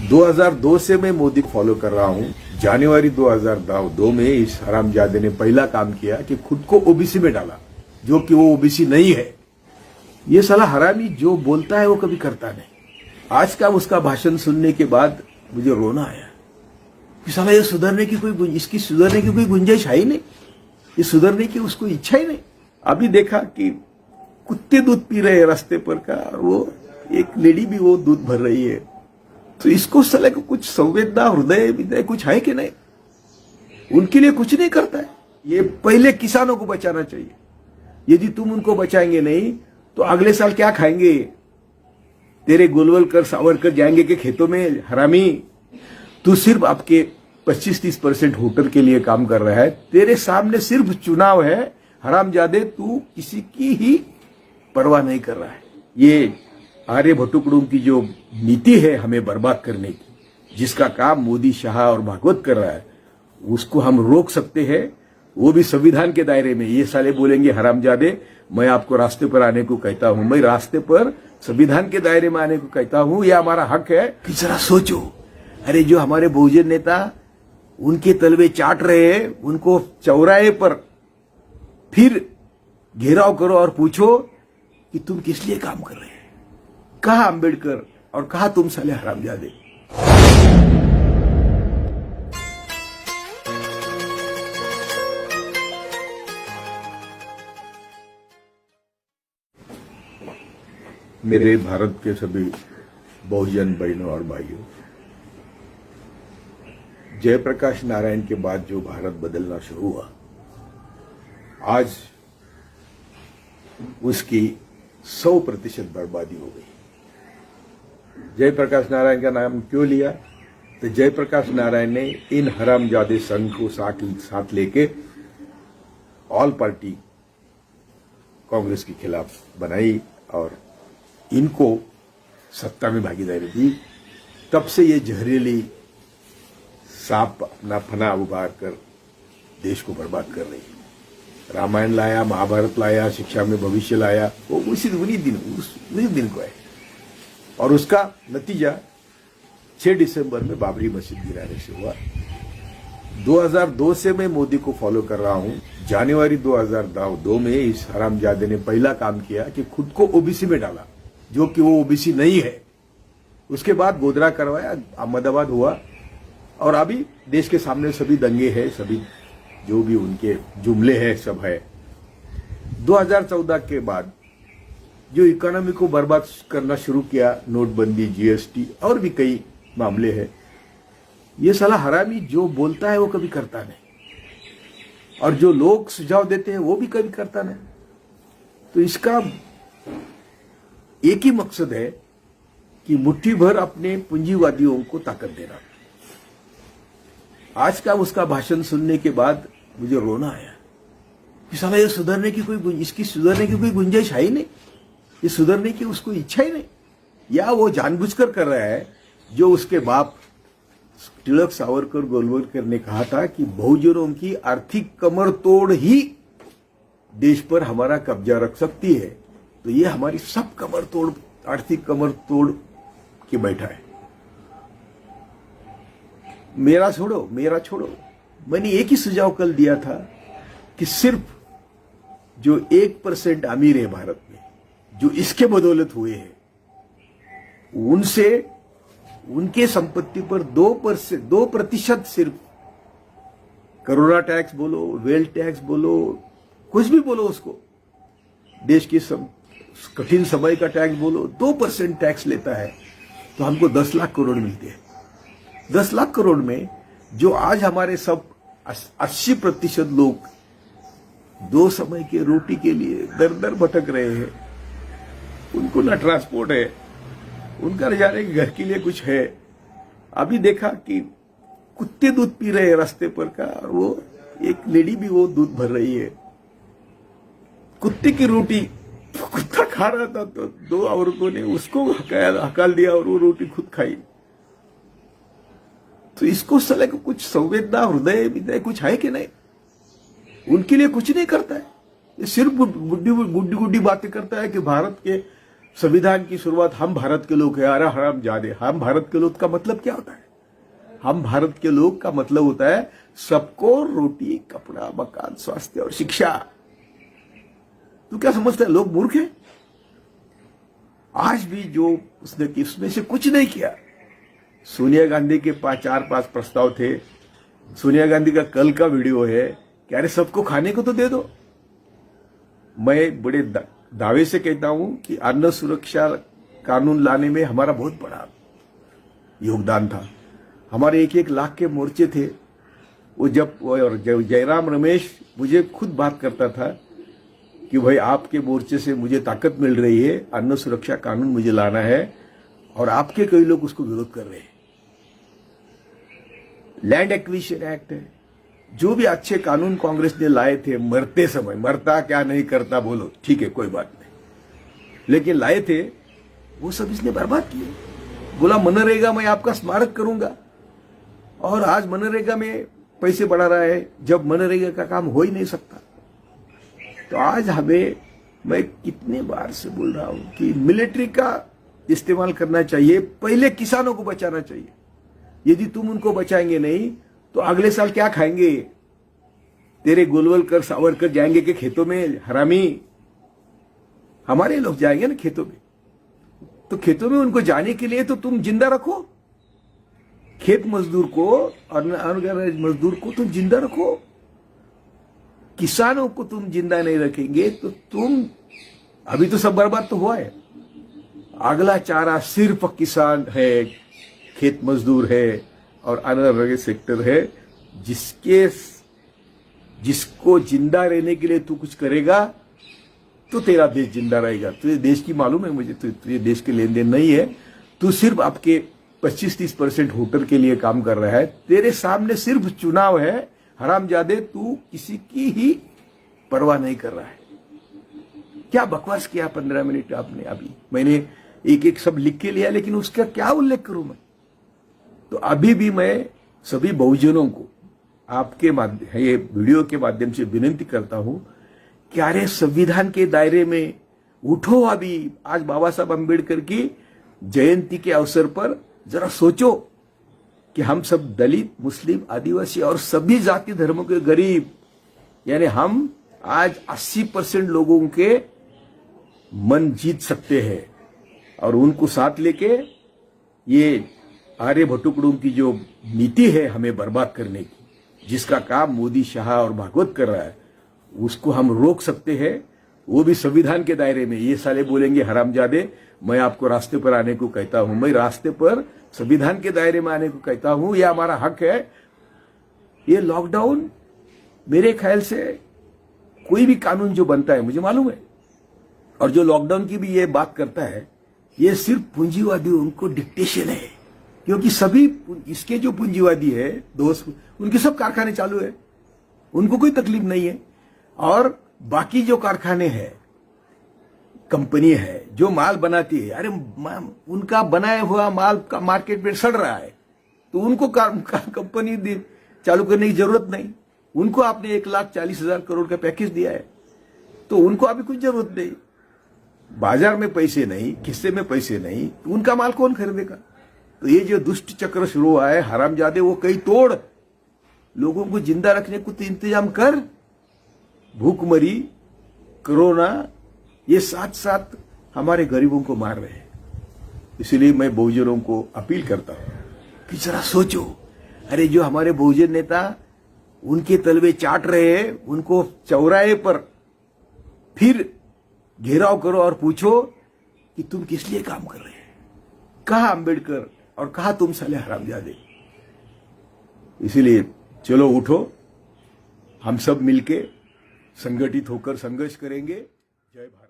2002 से मैं मोदी को फॉलो कर रहा हूं। जनवरी 2002 में इस हरामजादे ने पहला काम किया कि खुद को ओबीसी में डाला, जो कि वो ओबीसी नहीं है। ये साला हरामी जो बोलता है वो कभी करता नहीं। आज का उसका भाषण सुनने के बाद मुझे रोना आया कि साला ये सुधरने की इसकी सुधरने की कोई गुंजाइश है ही नहीं, ये सुधरने की उसको इच्छा ही नहीं। अभी देखा कि कुत्ते दूध पी रहे हैं रास्ते पर का, और वो एक लेडी भी वो दूध भर रही है। तो इसको साले को कुछ संवेदना, हृदय विदय कुछ है कि नहीं? उनके लिए कुछ नहीं करता है। ये पहले किसानों को बचाना चाहिए। यदि तुम उनको बचाएंगे नहीं तो अगले साल क्या खाएंगे? तेरे गोलवलकर सावरकर जाएंगे के खेतों में? हरामी, तू सिर्फ आपके 25-30% वोटर के लिए काम कर रहा है। तेरे सामने सिर्फ चुनाव है। हरामजादे, तू किसी की ही परवाह नहीं कर रहा है। ये आर्य भट्टुकड़ों की जो नीति है हमें बर्बाद करने की, जिसका काम मोदी, शाह और भागवत कर रहा है, उसको हम रोक सकते हैं, वो भी संविधान के दायरे में। ये साले बोलेंगे हरामजादे, मैं आपको रास्ते पर आने को कहता हूं, मैं रास्ते पर संविधान के दायरे में आने को कहता हूं, यह हमारा हक है। कि जरा सोचो, अरे जो हमारे बहुजन नेता उनके तलवे चाट रहे हैं, उनको चौराहे पर फिर घेराव करो और पूछो कि तुम किस लिए काम कर रहे हैं? कहा अंबेडकर और कहा तुम साले हरामजादे? मेरे भारत के सभी बहुजन बहनों और भाइयों, जयप्रकाश नारायण के बाद जो भारत बदलना शुरू हुआ, आज उसकी 100% बर्बादी हो गई। जयप्रकाश नारायण का नाम क्यों लिया? तो जयप्रकाश नारायण ने इन हरामजादे संघ को साथ लेके ऑल पार्टी कांग्रेस के खिलाफ बनाई और इनको सत्ता में भागीदारी दी। तब से ये जहरीली सांप अपना फना उबार कर देश को बर्बाद कर रही है। रामायण लाया, महाभारत लाया, शिक्षा में भविष्य लाया, वो उसी दिन को है। और उसका नतीजा 6 दिसंबर में बाबरी मस्जिद गिराने से हुआ। 2002 से मैं मोदी को फॉलो कर रहा हूं। जनवरी 2002 में इस हरामजादे ने पहला काम किया कि खुद को ओबीसी में डाला, जो कि वो ओबीसी नहीं है। उसके बाद गोधरा करवाया, अहमदाबाद हुआ, और अभी देश के सामने सभी दंगे हैं, सभी जो भी उनके जुमले हैं सब है। 2014 के बाद जो इकोनॉमी को बर्बाद करना शुरू किया, नोटबंदी, जीएसटी और भी कई मामले हैं, ये साला हरामी जो बोलता है वो कभी करता नहीं, और जो लोग सुझाव देते हैं वो भी कभी करता नहीं। तो इसका एक ही मकसद है कि मुट्ठी भर अपने पूंजीवादियों को ताकत देना। आज का उसका भाषण सुनने के बाद मुझे रोना आया कि साला ये सुधरने की इसकी सुधरने की कोई गुंजाइश है ही नहीं, ये सुधरने की उसको इच्छा ही नहीं। या वो जानबूझकर कर रहा है, जो उसके बाप तिलक, सावरकर, गोलवलकर ने कहा था कि बहुजनों की आर्थिक कमर तोड़ ही देश पर हमारा कब्जा रख सकती है। तो ये हमारी सब कमर तोड़, आर्थिक कमर तोड़ के बैठा है। मेरा छोड़ो। मैंने एक ही सुझाव कल दिया था कि सिर्फ जो 1% अमीर है भारत में, जो इसके बदौलत हुए हैं, उनसे उनके संपत्ति पर 2% सिर्फ, करोड़ा टैक्स बोलो, वेल्थ टैक्स बोलो, कुछ भी बोलो उसको, देश के कठिन समय का टैक्स बोलो, 2% टैक्स लेता है तो हमको 10 लाख करोड़ मिलते हैं। 10 लाख करोड़ में जो आज हमारे सब 80% लोग 2 समय के रोटी के लिए दर दर भटक रहे हैं, उनको ना ट्रांसपोर्ट है, उनका जाने के घर के लिए कुछ है। अभी देखा कि कुत्ते दूध पी रहे हैं रास्ते पर का, और वो एक लेडी भी वो दूध भर रही है। कुत्ते की रोटी कुत्ता खा रहा था तो 2 औरतों ने उसको हकाल दिया और वो रोटी खुद खाई। तो इसको साले को कुछ संवेदना, हृदय विदय कुछ है कि नहीं? उनके लिए कुछ नहीं करता है। ये सिर्फ गुड्डी बातें करता है कि भारत के संविधान की शुरुआत हम भारत के लोग हैं। अरे हरामजादे, हम भारत के लोग का मतलब क्या होता है? हम भारत के लोग का मतलब होता है सबको रोटी, कपड़ा, मकान, स्वास्थ्य और शिक्षा। तू क्या समझता है लोग मूर्ख हैं? आज भी जो उसने की उसमें से कुछ नहीं किया। सोनिया गांधी के 4-5 प्रस्ताव थे। सोनिया गांधी का कल का वीडियो है कि अरे सबको खाने को तो दे दो। मैं बड़े दावे से कहता हूं कि अन्न सुरक्षा कानून लाने में हमारा बहुत बड़ा योगदान था। हमारे 1-1 लाख के मोर्चे थे। वो जब जयराम रमेश मुझे खुद बात करता था कि भाई आपके मोर्चे से मुझे ताकत मिल रही है, अन्न सुरक्षा कानून मुझे लाना है, और आपके कई लोग उसको विरोध कर रहे हैं। लैंड एक्विजिशन एक्ट है, जो भी अच्छे कानून कांग्रेस ने लाए थे मरते समय, मरता क्या नहीं करता बोलो, ठीक है कोई बात नहीं, लेकिन लाए थे वो सब इसने बर्बाद किए। बोला मनरेगा में आपका स्मारक करूंगा, और आज मनरेगा में पैसे बढ़ा रहा है जब मनरेगा का काम हो ही नहीं सकता। तो आज हमें, मैं कितने बार से बोल रहा हूं कि मिलिट्री का इस्तेमाल करना चाहिए, पहले किसानों को बचाना चाहिए। यदि तुम उनको बचाएंगे नहीं तो अगले साल क्या खाएंगे? तेरे गोलवलकर सावरकर जाएंगे कि खेतों में? हरामी हमारे लोग जाएंगे ना खेतों में, तो खेतों में उनको जाने के लिए तो तुम जिंदा रखो। खेत मजदूर को, अनगारज मजदूर को तुम जिंदा रखो। किसानों को तुम जिंदा नहीं रखेंगे तो तुम, अभी तो सब बर्बाद तो हुआ है। अगला चारा सिर्फ किसान है, खेत मजदूर है और अनगारज सेक्टर है। जिसको जिंदा रहने के लिए तू कुछ करेगा तो तेरा देश जिंदा रहेगा। तुझे देश की मालूम है मुझे, तुझे देश के लेन देन नहीं है। तू सिर्फ आपके 25-30% वोटर के लिए काम कर रहा है। तेरे सामने सिर्फ चुनाव है। हरामजादे, तू किसी की ही परवाह नहीं कर रहा है। क्या बकवास किया 15 मिनट आपने। अभी मैंने एक सब लिख के लिया, लेकिन उसका क्या उल्लेख करूं मैं? तो अभी भी मैं सभी बहुजनों को आपके माध्यम, ये वीडियो के माध्यम से विनती करता हूं कि अरे संविधान के दायरे में उठो। अभी आज बाबा साहब अम्बेडकर की जयंती के अवसर पर जरा सोचो कि हम सब दलित, मुस्लिम, आदिवासी और सभी जाति धर्मों के गरीब, यानी हम आज 80% लोगों के मन जीत सकते हैं, और उनको साथ लेके ये आर्यभट्ट कुटुंब की जो नीति है हमें बर्बाद करने की, जिसका काम मोदी, शाह और भागवत कर रहा है, उसको हम रोक सकते हैं, वो भी संविधान के दायरे में। ये साले बोलेंगे हरामजादे, मैं आपको रास्ते पर आने को कहता हूं, मैं रास्ते पर संविधान के दायरे में आने को कहता हूं, यह हमारा हक है। ये लॉकडाउन, मेरे ख्याल से कोई भी कानून जो बनता है, मुझे मालूम है, और जो लॉकडाउन की भी ये बात करता है, ये सिर्फ पूंजीवादी उनको डिक्टेशन है, क्योंकि सभी इसके जो पूंजीवादी है दोस्त, उनके सब कारखाने चालू है, उनको कोई तकलीफ नहीं है। और बाकी जो कारखाने हैं, कंपनी है जो माल बनाती है, अरे उनका बनाया हुआ माल का मार्केट में सड़ रहा है, तो उनको कंपनी चालू करने की जरूरत नहीं। उनको आपने 1,40,000 करोड़ का पैकेज दिया है, तो उनको अभी कुछ जरूरत नहीं। बाजार में पैसे नहीं, खिस्से में पैसे नहीं, तो उनका माल कौन खरीदेगा? तो ये जो दुष्ट चक्र शुरू हुआ है हरामजादे, वो कहीं तोड़, लोगों को जिंदा रखने को तो इंतजाम कर। भूखमरी, कोरोना, ये साथ साथ हमारे गरीबों को मार रहे हैं। इसलिए मैं बहुजनों को अपील करता हूं कि जरा सोचो। अरे जो हमारे बहुजन नेता उनके तलवे चाट रहे हैं, उनको चौराहे पर फिर घेराव करो और पूछो कि तुम किस लिए काम कर रहे हैं? कहा अंबेडकर और कहा तुम साले हरामजादे? इसीलिए चलो उठो, हम सब मिलके संगठित होकर संघर्ष करेंगे। जय भारत।